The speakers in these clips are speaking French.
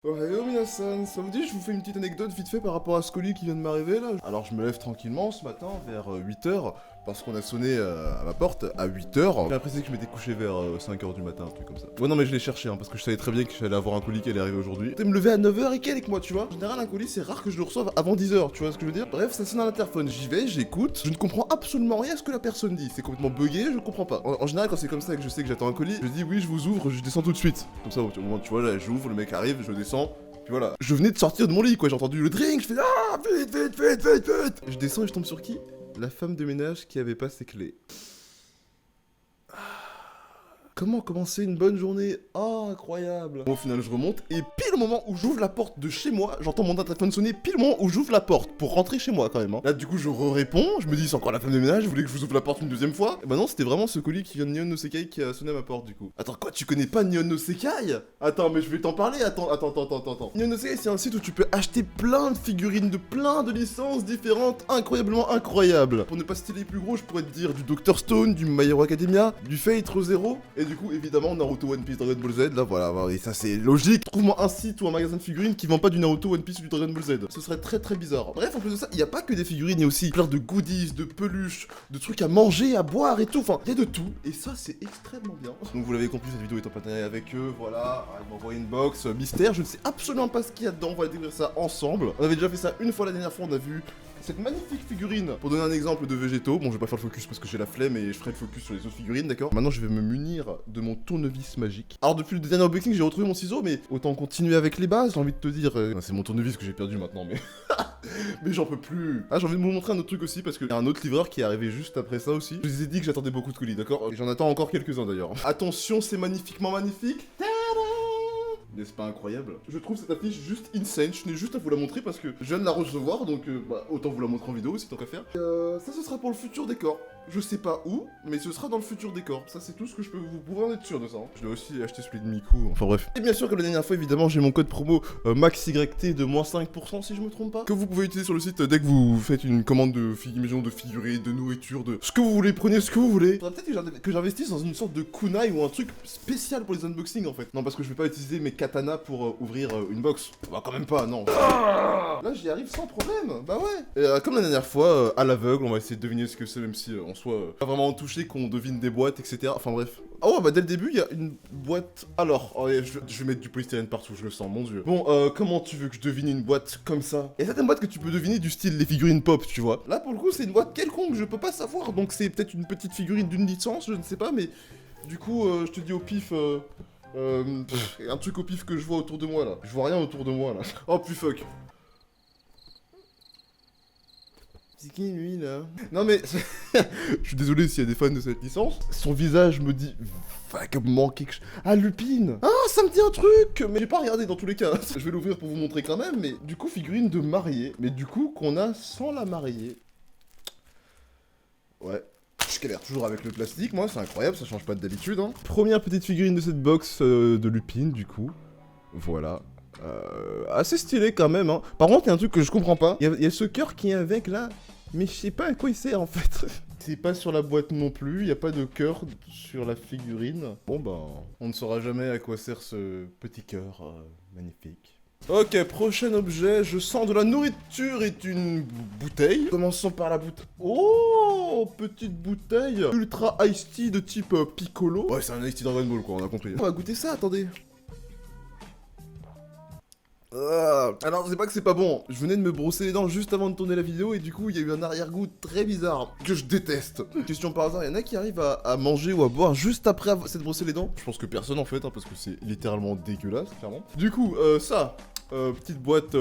Ohayou minasan, ça vous dit, je vous fais une petite anecdote vite fait par rapport à ce colis qui vient de m'arriver là. Alors je me lève tranquillement ce matin vers 8h, parce qu'on a sonné à ma porte à 8h. J'ai apprécié que je m'étais couché vers 5h du matin, un truc comme ça. Ouais non mais je l'ai cherché, hein, parce que je savais très bien que j'allais avoir un colis qui allait arriver aujourd'hui. Je me lever à 9h et quelques moi, tu vois. En général un colis c'est rare que je le reçoive avant 10h, tu vois ce que je veux dire. Bref, ça sonne à l'interphone, j'y vais, j'écoute, je ne comprends absolument rien à ce que la personne dit. C'est complètement bugué, je comprends pas. En général quand c'est comme ça et que je sais que j'attends un colis, je dis oui je vous ouvre, je descends tout de suite. Comme ça au moment tu vois là j'ouvre, le mec arrive, je descends. Puis voilà, je venais de sortir de mon lit, quoi, j'ai entendu le drink, je fais ah, vite, vite, vite, vite, vite. Je descends et je tombe sur qui? La femme de ménage qui avait pas ses clés. Comment commencer une bonne journée? Oh, incroyable. Bon, au final, je remonte et pile au moment où j'ouvre la porte de chez moi, j'entends mon téléphone sonner pile au moment où j'ouvre la porte pour rentrer chez moi quand même. Hein. Là, du coup, je réponds, je me dis c'est encore la femme de ménage, vous voulez que je vous ouvre la porte une deuxième fois? Et bah non, c'était vraiment ce colis qui vient de Nihon no Sekai qui a sonné à ma porte du coup. Attends, quoi, tu connais pas Nihon no Sekai? Attends, mais je vais t'en parler, attends. Nihon no Sekai, c'est un site où tu peux acheter plein de figurines de plein de licences différentes, incroyablement incroyables. Pour ne pas citer les plus gros, je pourrais te dire du Dr Stone, du My Hero Academia, du Fate Zero, et du coup, évidemment, Naruto, One Piece, Dragon Ball Z, là voilà, et ça c'est logique. Trouve-moi un site ou un magasin de figurines qui vend pas du Naruto, One Piece ou du Dragon Ball Z. Ce serait très très bizarre. Bref, en plus de ça, il y a pas que des figurines, il y a aussi plein de goodies, de peluches, de trucs à manger, à boire et tout. Enfin, il y a de tout, et ça c'est extrêmement bien. Donc vous l'avez compris, cette vidéo est en partenariat avec eux, voilà. Ils m'ont envoyé une box mystère, je ne sais absolument pas ce qu'il y a dedans, on va découvrir ça ensemble. On avait déjà fait ça une fois la dernière fois, on a vu cette magnifique figurine. Pour donner un exemple de végétaux, bon je vais pas faire le focus parce que j'ai la flemme et je ferai le focus sur les autres figurines, d'accord. Maintenant je vais me munir de mon tournevis magique. Alors depuis le dernier unboxing j'ai retrouvé mon ciseau, mais autant continuer avec les bases, j'ai envie de te dire. C'est mon tournevis que j'ai perdu maintenant, mais... mais j'en peux plus. Ah j'ai envie de vous montrer un autre truc aussi parce qu'il y a un autre livreur qui est arrivé juste après ça aussi. Je vous ai dit que j'attendais beaucoup de colis, d'accord. J'en attends encore quelques-uns d'ailleurs. Attention, c'est magnifiquement magnifique. N'est-ce pas incroyable? Je trouve cette affiche juste insane, je tenais juste à vous la montrer parce que je viens de la recevoir, donc autant vous la montrer en vidéo aussi tant qu'à faire. Ça ce sera pour le futur décor. Je sais pas où, mais ce sera dans le futur décor. Ça c'est tout ce que je peux vous pouvez en être sûr de ça. Hein. Je dois aussi acheter celui de Miku, enfin bref. Et bien sûr comme la dernière fois évidemment j'ai mon code promo MAXYT de moins 5% si je me trompe pas. Que vous pouvez utiliser sur le site dès que vous faites une commande de figurines, de figurines, de nourriture, de ce que vous voulez, prenez ce que vous voulez. Faudrait peut-être que j'investisse dans une sorte de kunai ou un truc spécial pour les unboxings en fait. Non parce que je vais pas utiliser mes katanas pour ouvrir une box. Bah quand même pas, non. Là j'y arrive sans problème, bah ouais. Et, comme la dernière fois, à l'aveugle, on va essayer de deviner ce que c'est même si en soi, pas vraiment touché qu'on devine des boîtes, etc. Enfin bref. Oh bah dès le début il y a une boîte. Alors, oh, je vais mettre du polystyrène partout, je le sens, mon dieu. Bon, comment tu veux que je devine une boîte comme ça? Il y a certaines boîtes que tu peux deviner du style les figurines pop, tu vois. Là pour le coup c'est une boîte quelconque, je peux pas savoir. Donc c'est peut-être une petite figurine d'une licence, je ne sais pas, mais du coup je te dis au pif. Un truc au pif que je vois autour de moi là. Je vois rien autour de moi là. Oh plus fuck. C'est qui lui là? Non mais je suis désolé s'il y a des fans de cette licence. Son visage me dit vaguement quelque chose. Ah Lupine. Ah ça me dit un truc. Mais j'ai pas regardé dans tous les cas. Je vais l'ouvrir pour vous montrer quand même. Mais du coup figurine de mariée. Mais du coup qu'on a sans la mariée. Ouais. Je galère toujours avec le plastique, moi, c'est incroyable, ça change pas d'habitude. Hein. Première petite figurine de cette box de Lupine, du coup. Voilà. Assez stylé quand même. Hein. Par contre, il y a un truc que je comprends pas. Il y a ce cœur qui est avec là, mais je sais pas à quoi il sert en fait. C'est pas sur la boîte non plus, il y a pas de cœur sur la figurine. Bon ben, on ne saura jamais à quoi sert ce petit cœur magnifique. Ok, prochain objet, je sens de la nourriture et une bouteille. Commençons par la bouteille. Oh, petite bouteille Ultra Iced Tea de type Piccolo. Ouais, c'est un Iced Tea Dragon Ball quoi, on a compris. On va goûter ça, attendez. Alors c'est pas que c'est pas bon, je venais de me brosser les dents juste avant de tourner la vidéo et du coup il y a eu un arrière-goût très bizarre que je déteste. Question par hasard, il y en a qui arrivent à manger ou à boire juste après s'être brossé les dents? Je pense que personne en fait, hein, parce que c'est littéralement dégueulasse, clairement. Du coup, ça... petite boîte,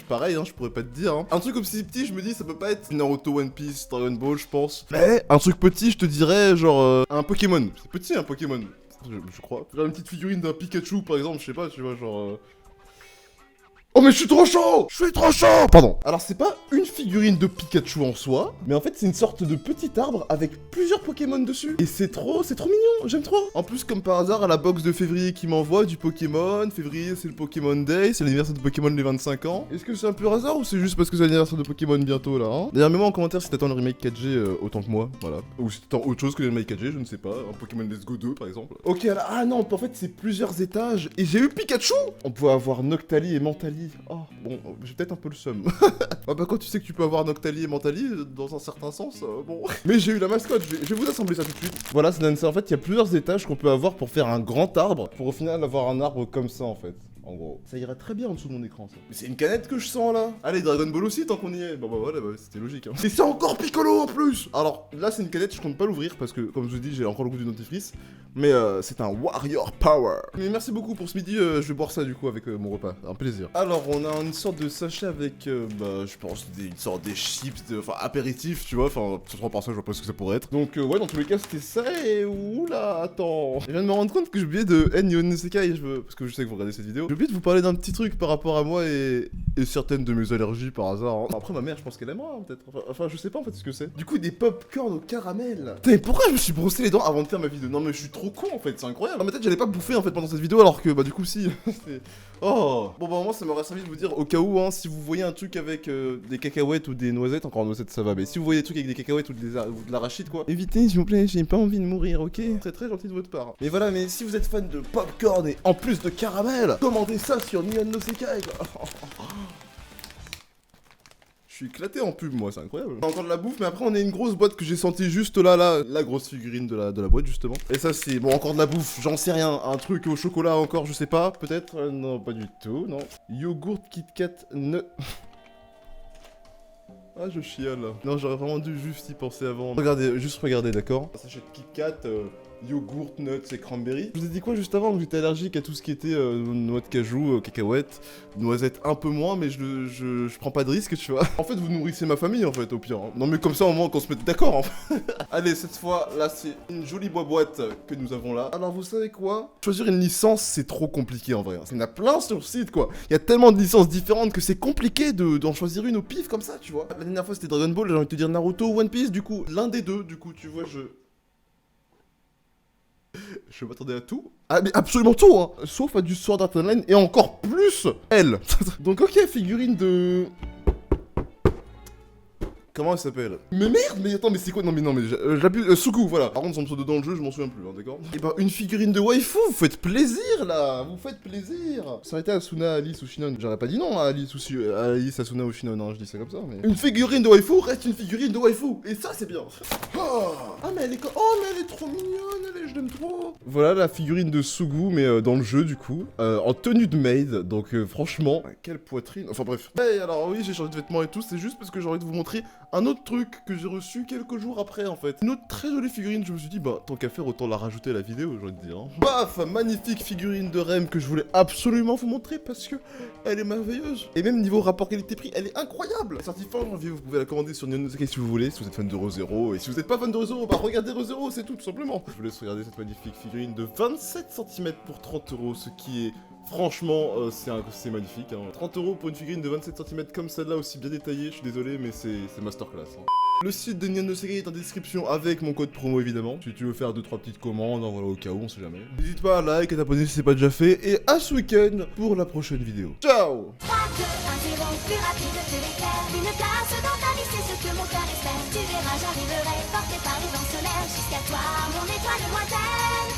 pareil, hein, je pourrais pas te dire. Hein. Un truc comme si petit, je me dis, ça peut pas être Naruto, One Piece, Dragon Ball, je pense. Mais un truc petit, je te dirais, genre, un Pokémon. C'est petit, un Pokémon, je crois. Genre une petite figurine d'un Pikachu, par exemple, je sais pas, tu vois, genre... Oh mais je suis trop chaud! Je suis trop chaud! Pardon. Alors c'est pas une figurine de Pikachu en soi, mais en fait c'est une sorte de petit arbre avec plusieurs Pokémon dessus. Et c'est trop mignon, j'aime trop. En plus comme par hasard à la box de février qui m'envoie du Pokémon, février c'est le Pokémon Day, c'est l'anniversaire de Pokémon les 25 ans. Est-ce que c'est un pur hasard ou c'est juste parce que c'est l'anniversaire de Pokémon bientôt là hein? D'ailleurs mets-moi en commentaire si t'attends le remake 4G autant que moi, voilà. Ou si t'attends autre chose que le remake 4G, je ne sais pas, un Pokémon Let's Go 2 par exemple. Ok alors, ah non, en fait c'est plusieurs étages et j'ai eu Pikachu! On peut avoir Noctali et Mentali. Oh, bon, j'ai peut-être un peu le seum. Ah bah quand tu sais que tu peux avoir Noctali et Mentali, dans un certain sens, bon. Mais j'ai eu la mascotte, je vais vous assembler ça tout de suite. Voilà, ça donne ça. En fait, il y a plusieurs étages qu'on peut avoir pour faire un grand arbre, pour au final avoir un arbre comme ça en fait. En gros, ça ira très bien en dessous de mon écran ça. Mais c'est une canette que je sens là. Allez, Dragon Ball aussi tant qu'on y est. Bon bah voilà, bah, c'était logique hein. Et c'est encore Piccolo en plus. Alors là c'est une canette, je compte pas l'ouvrir parce que comme je vous dis j'ai encore le goût du dentifrice. Mais c'est un Warrior Power. Mais merci beaucoup pour ce midi, je vais boire ça du coup avec mon repas, un plaisir. Alors on a une sorte de sachet avec, bah je pense une sorte des chips, enfin apéritif tu vois, enfin ça sera par ça je vois pas ce que ça pourrait être. Donc ouais dans tous les cas c'était ça et oula attends. Je viens de me rendre compte que j'ai oublié de Nihon no Sekai, parce que je sais que vous regardez cette vidéo. J'ai oublié de vous parler d'un petit truc par rapport à moi et certaines de mes allergies par hasard. Hein. Après ma mère je pense qu'elle aimera hein, peut-être, enfin je sais pas en fait ce que c'est. Du coup des popcorn au caramel. Putain mais pourquoi je me suis brossé les dents avant de faire ma vidéo? Non mais je suis trop con en fait, c'est incroyable. Dans ma tête j'allais pas bouffer en fait pendant cette vidéo alors que bah du coup si. Oh. Bon bah moi ça m'aurait servi de vous dire au cas où hein, si vous voyez un truc avec des cacahuètes ou des noisettes, encore noisettes ça va, mais si vous voyez des trucs avec des cacahuètes ou de l'arachide quoi, évitez s'il vous plaît, j'ai pas envie de mourir, ok? Très gentil de votre part. Mais voilà, mais si vous êtes fan de popcorn et en plus de caramel, commandez ça sur Nihon no Sekai quoi. Je suis éclaté en pub moi, c'est incroyable. Encore de la bouffe, mais après on a une grosse boîte que j'ai senti juste là, la grosse figurine de la boîte justement. Et ça c'est, bon encore de la bouffe, j'en sais rien, un truc au chocolat encore, je sais pas, peut-être, non pas du tout, non. Yogourt Kit Kat ne... Ah je chiale. Non j'aurais vraiment dû juste y penser avant. Regardez, juste regardez d'accord. Sachet de Kit Kat, yogourt, nuts et cranberry. Je vous ai dit quoi juste avant que j'étais allergique à tout ce qui était noix de cajou, cacahuètes, noisettes un peu moins, mais je prends pas de risque, tu vois. En fait, vous nourrissez ma famille, en fait, au pire. Hein. Non, mais comme ça, au moins, qu'on se mette d'accord, en fait. Allez, cette fois, là, c'est une jolie boîte que nous avons là. Alors, vous savez quoi? Choisir une licence, c'est trop compliqué, en vrai. Hein. Il y en a plein sur le site, quoi. Il y a tellement de licences différentes que c'est compliqué d'en choisir une au pif, comme ça, tu vois. La dernière fois, c'était Dragon Ball, j'ai envie de te dire Naruto ou One Piece, du coup, l'un des deux, du coup, tu vois, je m'attendais à tout. Ah mais absolument tout hein. Sauf à du Sword Art Online et encore plus elle. Donc ok, figurine de... Comment elle s'appelle? Mais merde, mais attends, mais c'est quoi? Non mais j'abuse, Suku, voilà. Par contre son pseudo dans le jeu, je m'en souviens plus, hein, d'accord? Et bah une figurine de waifu, vous faites plaisir là. Vous faites plaisir. Ça aurait été Asuna, Alice ou Shinon. J'aurais pas dit non à Alice, Alice, Asuna ou Shinon, hein, je dis ça comme ça, mais... Une figurine de waifu reste une figurine de waifu. Et ça c'est bien. Oh, ah mais elle est... Oh mais elle est trop mignonne, je l'aime trop. Voilà la figurine de Sugu, mais dans le jeu du coup. En tenue de maid, donc franchement... Quelle poitrine. Enfin bref. Hey, alors oui, j'ai changé de vêtements et tout, c'est juste parce que j'ai envie de vous montrer un autre truc que j'ai reçu quelques jours après en fait. Une autre très jolie figurine, je me suis dit bah tant qu'à faire autant la rajouter à la vidéo, j'ai envie de dire. Hein. Baf, magnifique figurine de Rem que je voulais absolument vous montrer parce que elle est merveilleuse. Et même niveau rapport qualité-prix, elle est incroyable. Elle est sortie fin janvier, vous pouvez la commander sur Nihon no Sekai si vous voulez, si vous êtes fan de Re:Zero. Et si vous n'êtes pas fan de Re:Zero, bah regardez Re:Zero, c'est tout simplement. Je vous laisse regarder cette magnifique figurine de 27 cm pour 30 €, ce qui est... Franchement, c'est magnifique. Hein. 30 € pour une figurine de 27 cm comme celle-là, aussi bien détaillée, je suis désolé, mais c'est masterclass. Hein. Le site de Nihon no Sekai est en description avec mon code promo évidemment. Si tu veux faire 2-3 petites commandes, voilà, au cas où, on sait jamais. N'hésite pas à like, à t'abonner si c'est pas déjà fait, et à ce week-end pour la prochaine vidéo. Ciao! Tu verras, j'arriverai porté par les vents solaires jusqu'à toi, mon étoile lointaine.